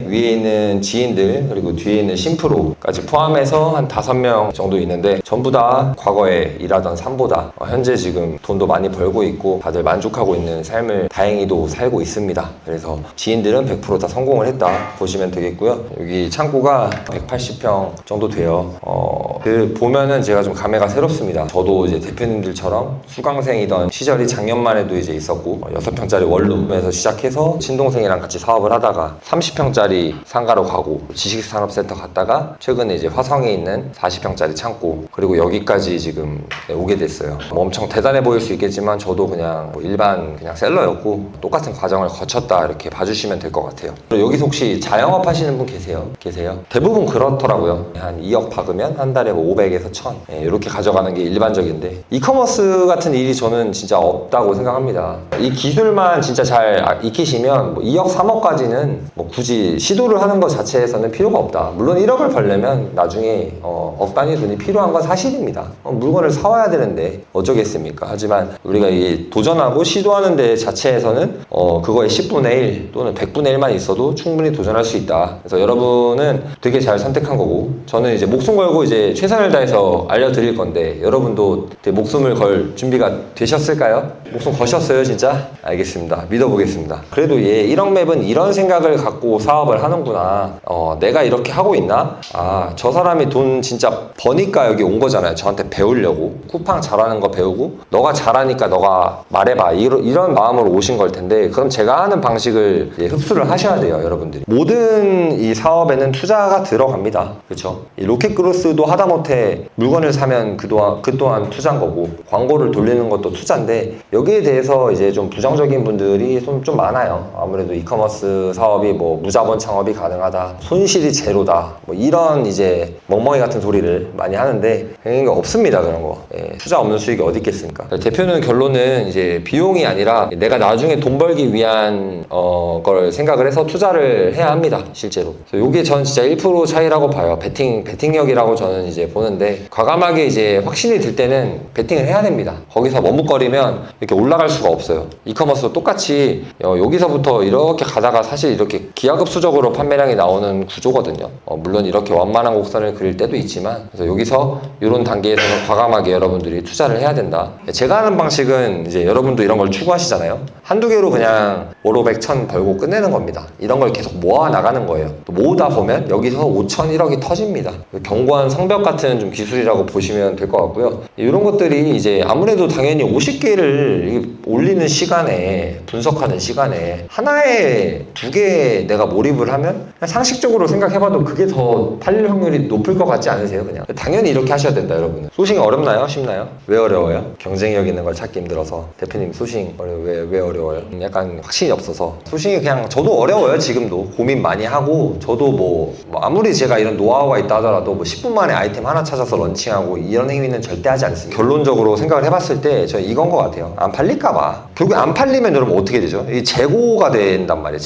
위에 있는 지인들 그리고 뒤에 있는 심프로까지 포함해서 한 5명 정도 있는데 전부 다 과거에 일하던 삶보다 현재 지금 돈도 많이 벌고 있고 다들 만족하고 있는 삶을 다행히도 살고 있습니다. 그래서 지인들은 100% 다 성공을 했다 보시면 되겠고요. 여기 창고가 180평 정도 돼요. 보면은 제가 좀 감회가 새롭습니다. 저도 이제 대표님들처럼 수강생이던 시절이 작년만 해도 이제 있었고 6평짜리 원룸에서 시작해서 친동생이랑 같이 사업을 하다가 30평짜리 상가로 가고 지식산업센터 갔다가 최근에 이제 화성에 있는 40평짜리 창고 그리고 여기까지 지금 오게 됐어요. 뭐 엄청 대단해 보일 수 있겠지만 저도 그냥 뭐 일반 그냥 셀러였고 똑같은 과정을 거쳤다 이렇게 봐주시면 될 것 같아요. 그리고 여기서 혹시 자영업 하시는 분 계세요? 대부분 그렇더라고요. 한 2억 박으면 한 달에 뭐 500에서 1000 이렇게 가져가는 게 일반적인데 이커머스 같은 일이 저는 진짜 없다고 생각합니다. 이 기술만 진짜 잘 익히시면 뭐 2억 3억까지는 뭐 굳이 시도를 하는 것 자체에서는 필요가 없다. 물론 1억을 벌려면 나중에 억 단위 돈이 필요한 건 사실입니다. 물건을 사와야 되는데 어쩌겠습니까? 하지만 우리가 이 도전하고 시도하는 데 자체에서는 그거의 10분의 1 또는 100분의 1만 있어도 충분히 도전할 수 있다. 그래서 여러분은 되게 잘 선택한 거고 저는 이제 목숨 걸고 이제 최선을 다해서 알려드릴 건데 여러분도 목숨을 걸 준비가 되셨을까요? 목숨 거셨어요 진짜? 알겠습니다. 믿어보겠습니다. 그래도 1억 맵은 이런 생각을 갖고 사업을 하는구나. 내가 이렇게 하고 있나? 저 사람이 돈 진짜 버니까 여기 온 거잖아요. 저한테 배우려고. 쿠팡 잘하는 거 배우고 너가 잘하니까 너가 말해봐. 이런 마음으로 오신 걸 텐데 그럼 제가 하는 방식을 흡수를 하셔야 돼요. 여러분들이. 모든 이 사업에는 투자가 들어갑니다. 그렇죠? 이 로켓그로스도 하다못해 물건을 사면 그 또한 투자인 거고 광고를 돌리는 것도 투자인데 여기에 대해서 이제 좀 부정적인 분들이 좀 많아요. 아무래도 이커머스 사업이 뭐 무자본 창업이 가능하다, 손실이 제로다, 뭐 이런 이제 멍멍이 같은 소리를 많이 하는데 그런 게 없습니다. 그런 거. 투자 없는 수익이 어디 있겠습니까? 대표는 결론은 이제 비용이 아니라 내가 나중에 돈 벌기 위한 걸 생각을 해서 투자를 해야 합니다. 실제로. 요게 전 진짜 1% 차이라고 봐요. 베팅력이라고 저는 이제 보는데 과감하게 이제 확신이 들 때는 베팅을 해야 됩니다. 거기서 머뭇거리면 이렇게 올라갈 수가 없어요. 이커머스도 똑같이 여기서부터 이렇게 가다가 사실 이렇게 기하급수적으로 판매량이 나오는 구조거든요. 물론 이렇게 완만한 곡선을 그릴 때도 있지만 그래서 여기서 이런 단계에서는 과감하게 여러분들이 투자를 해야 된다. 제가 하는 방식은 이제 여러분도 이런 걸 추구하시잖아요. 한두 개로 그냥 500, 1000 벌고 끝내는 겁니다. 이런 걸 계속 모아 나가는 거예요. 또 모으다 보면 여기서 5천, 1억이 터집니다. 견고한 성벽 같은 좀 기술이라고 보시면 될 것 같고요. 이런 것들이 이제 아무래도 당연히 50개를 올리는 시간에 분석하는 시간에 하나에 2개 내가 몰입을 하면 상식적으로 생각해봐도 그게 더 팔릴 확률이 높을 것 같지 않으세요? 그냥 당연히 이렇게 하셔야 된다. 여러분은 소싱이 어렵나요? 쉽나요? 왜 어려워요? 경쟁력 있는 걸 찾기 힘들어서. 대표님 소싱 왜 어려워요? 약간 확신이 없어서. 소싱이 그냥 저도 어려워요. 지금도 고민 많이 하고 저도 뭐 아무리 제가 이런 노하우가 있다 하더라도 뭐 10분 만에 아이템 하나 찾아서 런칭하고 이런 행위는 절대 하지 않습니다. 결론적으로 생각을 해봤을 때 저는 이건 것 같아요. 안 팔릴까봐. 결국 안 팔리면 여러분 어떻게 되죠? 이 재고가 된단 말이에요.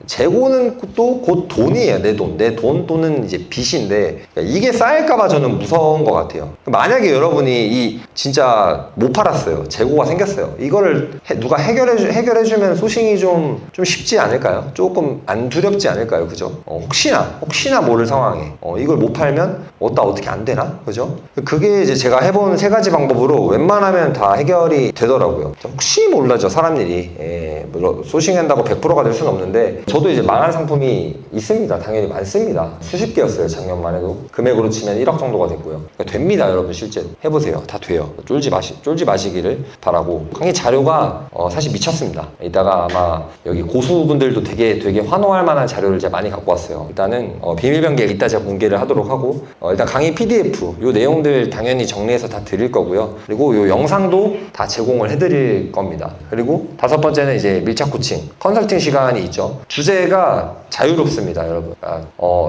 재고는 또 곧 돈이에요. 내 돈 또는 이제 빚인데 이게 쌓일까봐 저는 무서운 것 같아요. 만약에 여러분이 진짜 못 팔았어요. 재고가 생겼어요. 이거를 누가 해결해주면 소싱이 좀 쉽지 않을까요? 조금 안 두렵지 않을까요? 그죠? 혹시나 모를 상황에 이걸 못 팔면 어떻게 안 되나? 그죠? 그게 이제 제가 해본 3가지 방법으로 웬만하면 다 해결이 되더라고요. 혹시 몰라죠, 사람들이. 물론 소싱한다고 100%가 될 수는 없는데 저도 이제 망한 상품이 있습니다. 당연히 많습니다. 수십 개였어요. 작년만 해도. 금액으로 치면 1억 정도가 됐고요. 그러니까 됩니다. 여러분 실제로. 해보세요. 다 돼요. 쫄지 마시기를 바라고. 강의 자료가 사실 미쳤습니다. 이따가 아마 여기 고수분들도 되게 환호할 만한 자료를 제가 많이 갖고 왔어요. 일단은 비밀병기에 이따 제가 공개를 하도록 하고 일단 강의 PDF 요 내용들 당연히 정리해서 다 드릴 거고요. 그리고 요 영상도 다 제공을 해드릴 겁니다. 그리고 5번째는 이제 밀착 코칭 컨설팅 시간이 있죠. 주제가 자유롭습니다, 여러분.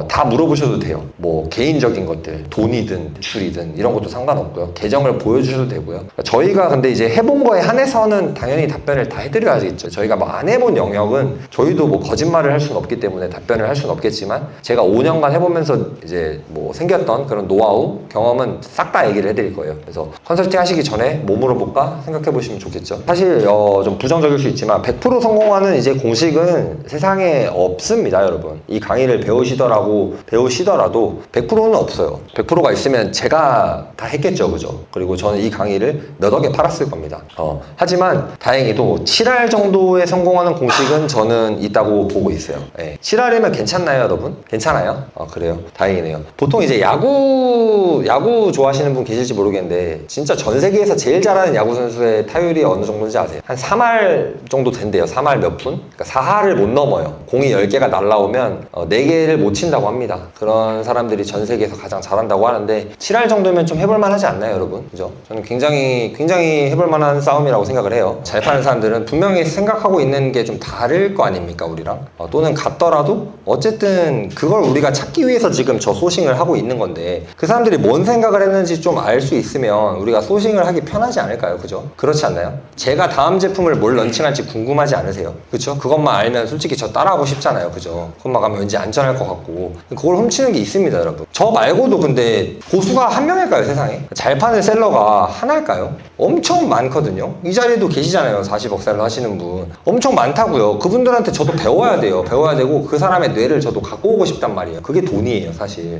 다 물어보셔도 돼요. 뭐 개인적인 것들, 돈이든 대출이든 이런 것도 상관없고요. 계정을 보여주셔도 되고요. 저희가 근데 이제 해본 거에 한해서는 당연히 답변을 다 해드려야겠죠. 저희가 뭐 안 해본 영역은 저희도 뭐 거짓말을 할 수는 없기 때문에 답변을 할 수는 없겠지만 제가 5년간 해보면서 이제 뭐 생겼던 그런 노하우, 경험은 싹 다 얘기를 해드릴 거예요. 그래서 컨설팅 하시기 전에 뭐 물어볼까 생각해 보시면 좋겠죠. 사실 좀 부정적일 수 있지만 100% 성공하는 이제 공식은 세상에 없습니다. 없습니다, 여러분. 이 강의를 배우시더라도 100%는 없어요. 100%가 있으면 제가 다 했겠죠, 그죠? 그리고 저는 이 강의를 몇 억에 팔았을 겁니다. 하지만 다행히도 7할 정도에 성공하는 공식은 저는 있다고 보고 있어요. 7할이면 괜찮나요, 여러분? 괜찮아요? 그래요. 다행이네요. 보통 이제 야구 좋아하시는 분 계실지 모르겠는데 진짜 전 세계에서 제일 잘하는 야구 선수의 타율이 어느 정도인지 아세요? 한 3할 정도 된대요. 3할 몇 분? 그러니까 4할을 못 넘어요. 공이 10개가 날라오면 4개를 못 친다고 합니다. 그런 사람들이 전 세계에서 가장 잘한다고 하는데 7할 정도면 좀 해볼만 하지 않나요, 여러분? 그죠? 저는 굉장히 해볼만 한 싸움이라고 생각을 해요. 잘 파는 사람들은 분명히 생각하고 있는 게 좀 다를 거 아닙니까, 우리랑? 또는 같더라도 어쨌든 그걸 우리가 찾기 위해서 지금 저 소싱을 하고 있는 건데 그 사람들이 뭔 생각을 했는지 좀 알 수 있으면 우리가 소싱을 하기 편하지 않을까요? 그죠? 그렇지 않나요? 제가 다음 제품을 뭘 런칭할지 궁금하지 않으세요? 그쵸? 그것만 알면 솔직히 저 따라하고 싶잖아요. 그죠? 그것만 가면 왠지 안전할 것 같고 그걸 훔치는 게 있습니다, 여러분. 저 말고도 근데 고수가 한 명일까요, 세상에? 잘 파는 셀러가 하나일까요? 엄청 많거든요. 이 자리에도 계시잖아요. 40억 셀러 하시는 분 엄청 많다고요. 그분들한테 저도 배워야 돼요. 배워야 되고 그 사람의 뇌를 저도 갖고 오고 싶단 말이에요. 그게 돈이에요, 사실은.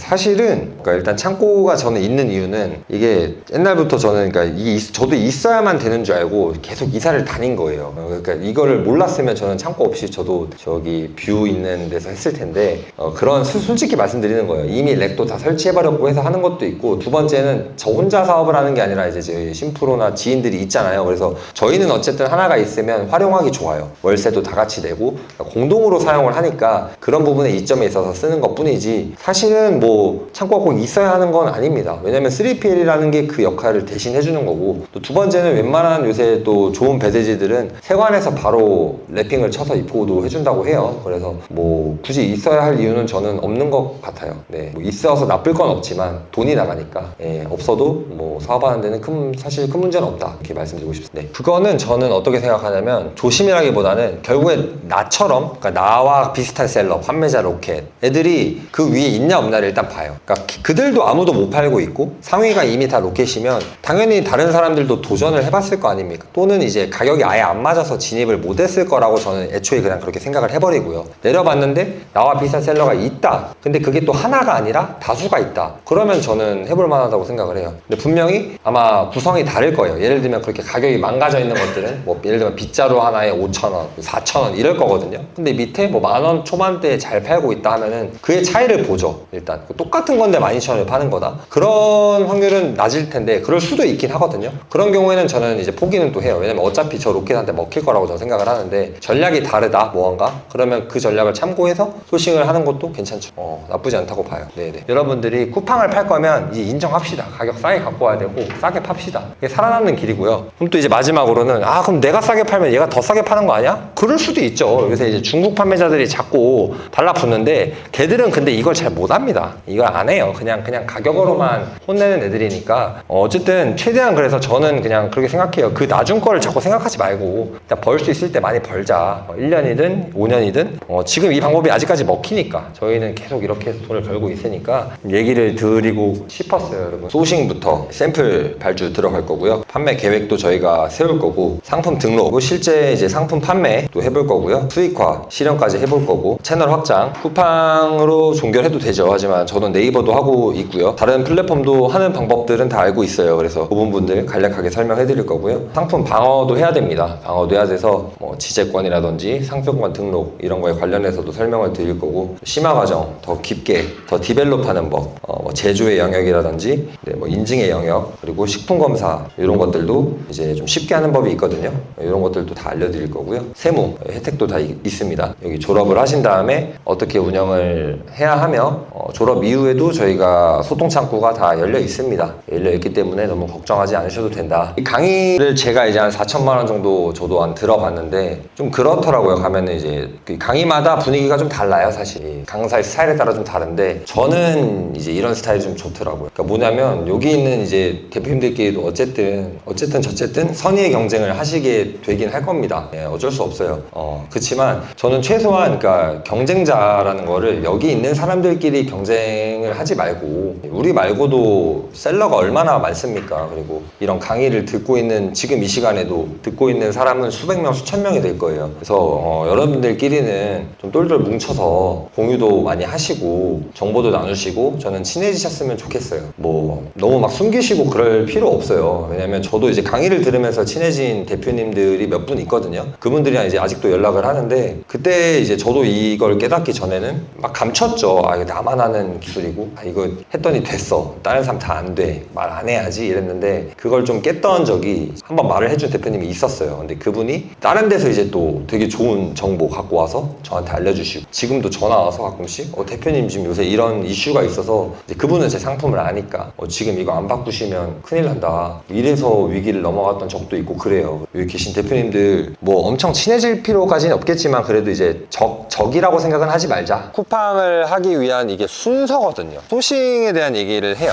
그러니까 일단 창고가 저는 있는 이유는 이게 옛날부터 저는 그러니까 저도 있어야만 되는 줄 알고 계속 이사를 다닌 거예요. 그러니까 이거를 몰랐으면 저는 창고 없이 저도 저기 뷰 있는 데서 했을 텐데 그런 솔직히 말씀드리는 거예요. 이미 렉도 다 설치해버렸고 해서 하는 것도 있고, 두 번째는 저 혼자 사업을 하는 게 아니라 이제 저희 심프로나 지인들이 있잖아요. 그래서 저희는 어쨌든 하나가 있으면 활용하기 좋아요. 월세도 다 같이 내고 공동으로 사용을 하니까 그런 부분에 이점에 있어서 쓰는 것 뿐이지 사실은 뭐 창고가 꼭 있어야 하는 건 아닙니다. 왜냐면 3PL이라는 게 그 역할을 대신 해주는 거고, 또 두 번째는 웬만한 요새 또 좋은 배대지들은 세관에서 바로 랩핑을 쳐서 입고도 해준다고 해요. 그래서 뭐 굳이 있어야 할 이유는 저는 없는 것 같아요. 네, 뭐 있어서 나쁠 건 없지만 돈이 나가니까 없어도 뭐 사업하는 데는 사실 큰 문제는 없다, 이렇게 말씀드리고 싶습니다. 네, 그거는 저는 어떻게 생각하냐면 조심이라기보다는 결국에 나처럼, 그러니까 나와 비슷한 셀러, 판매자 로켓 애들이 그 위에 있냐 없냐를 일단 봐요. 그러니까 그들도 아무도 못 팔고 있고 상위가 이미 다 로켓이면 당연히 다른 사람들도 도전을 해봤을 거 아닙니까? 또는 이제 가격이 아예 안 맞아서 진입을 못했을 거라고 저는 애초에 그냥 그렇게 생각을 해버리고요. 내려봤는데 나와 비슷한 셀러가 있다. 근데 그게 또 하나가 아니라 다수가 있다. 그러면 저는 해볼 만하다고 생각을 해요. 근데 분명히 아마 구성이 다를 거예요. 예를 들면 그렇게 가격이 망가져 있는 것들은 뭐 예를 들면 빗자루 하나에 5,000원, 4,000원 이럴 거거든요. 근데 밑에 뭐 10,000원 초반대에 잘 팔고 있다 하면은 그의 차이를 보죠. 일단 똑같은 건데 12,000원에 파는 거다. 그런 확률은 낮을 텐데 그럴 수도 있긴 하거든요. 그런 경우에는 저는 이제 포기는 또 해요. 왜냐면 어차피 저 로켓한테 먹힐 거라고 저는 생각을 하는데 전략이 다르다 뭐한가? 그러면 그 전략을 참고해서 소싱을 하는 것도 괜찮죠. 나쁘지 않다고 봐요. 네네. 여러분들이 쿠팡을 팔 거면 이제 인정합시다. 가격 싸게 갖고 와야 되고 싸게 팝시다. 이게 살아남는 길이고요. 그럼 또 이제 마지막으로는 그럼 내가 싸게 팔면 얘가 더 싸게 파는 거 아니야? 그럴 수도 있죠. 요새 이제 중국 판매자들이 자꾸 달라붙는데 걔들은 근데 이걸 잘 못합니다. 이걸 안 해요. 그냥 가격으로만 혼내는 애들이니까 어쨌든 최대한, 그래서 저는 그냥 그렇게 생각해요. 그 나중 거를 자꾸 생각하지 말고 일단 벌 수 있을 때 많이 벌자. 1년이든 5년이든 지금 이 방법이 아직까지 먹히니까 저희는 계속 이렇게 해서 돈을 벌고 있으니까 얘기를 드리고 싶었어요, 여러분. 소싱부터 샘플 발주 들어갈 거고요. 판매 계획도 저희가 세울 거고, 상품 등록, 실제 이제 상품 판매도 해볼 거고요. 수익화 실현까지 해볼 거고, 채널 확장, 쿠팡으로 종결해도 되죠. 하지만 저는 네이버도 하고 있고요. 다른 플랫폼도 하는 방법들은 다 알고 있어요. 그래서 그 부분들 간략하게 설명해 드릴 거고요. 상품 방어도 해야 됩니다. 방어도 해야 돼서 뭐 지재권이라든지 상표권 등록 이런 거에 관련해서도 설명을 드릴 거고, 심화 과정 더 깊게 더 디벨롭하는 법, 뭐 제조의 영역이라든지 뭐 인증의 영역, 그리고 식품 검사 이런 것들도 이제 좀 쉽게 하는 법이 있거든요. 이런 것들도 다 알려드릴 거고요. 세무 혜택도 다 있습니다. 여기 졸업을 하신 다음에 어떻게 운영을 해야 하며 졸업 이후에도 저희가 소통 창구가 다 열려 있습니다. 열려 있기 때문에 너무 걱정하지 않으셔도 된다. 이 강의를 제가 이제 한 4천만 원 정도 저도 한 들어봤는데 좀 그렇더라고요. 가면은 이제 그 강의마다 분위기가 좀 달라요, 사실. 강사의 스타일에 따라 좀 다른데 저는 이제 이런 스타일이 좀 좋더라고요. 그러니까 뭐냐면 여기 있는 이제 대표님들끼리도 어쨌든 저쨌든 선의의 경쟁을 하시게 되긴 할 겁니다. 어쩔 수 없어요. 그렇지만 저는 최소한 그러니까 경쟁자라는 거를 여기 있는 사람들끼리 경쟁을 하지 말고, 우리 말고도 셀러가 얼마나 많습니까? 그리고 이런 강의를 듣고 있는 지금 이 시간에도 듣고 있는 사람은 수백 명, 수천 명이 될 거예요. 그래서 여러분들끼리는 좀 똘똘 뭉쳐서 공유도 많이 하시고 정보도 나누시고 저는 친해지셨으면 좋겠어요. 뭐 너무 막 숨기시고 그럴 필요 없어요. 왜냐면 저도 이제 강의를 들으면서 친해진 대표님들이 몇 분 있거든요. 그분들이랑 이제 아직도 연락을 하는데 그때 이제 저도 이걸 깨닫기 전에는 막 감췄죠. 아, 이거 나만 하는 기술이고 아, 이거 했더니 됐어. 다른 사람 다 안 돼. 말 안 해야지 이랬는데 그걸 좀 깼던 적이 한번 말을 해준 대표님이 있었어요. 근데 그분이 다른 데서 이제 또 되게 좋은 정보 갖고 와서 저한테 알려주시고 지금도 전화 와서 가끔씩 대표님 지금 요새 이런 이슈가 있어서 이제 그분은 제 상품을 아니까 지금 이거 안 바꾸시면 큰일 난다. 이래서 위기를 넘어갔던 적도 있고 그래요. 여기 계신 대표님들 뭐 엄청 친해질 필요까지는 없겠지만 그래도 이제 적이라고 생각은 하지 말자. 쿠팡을 하기 위한 이게 순서거든요. 소싱에 대한 얘기를 해요.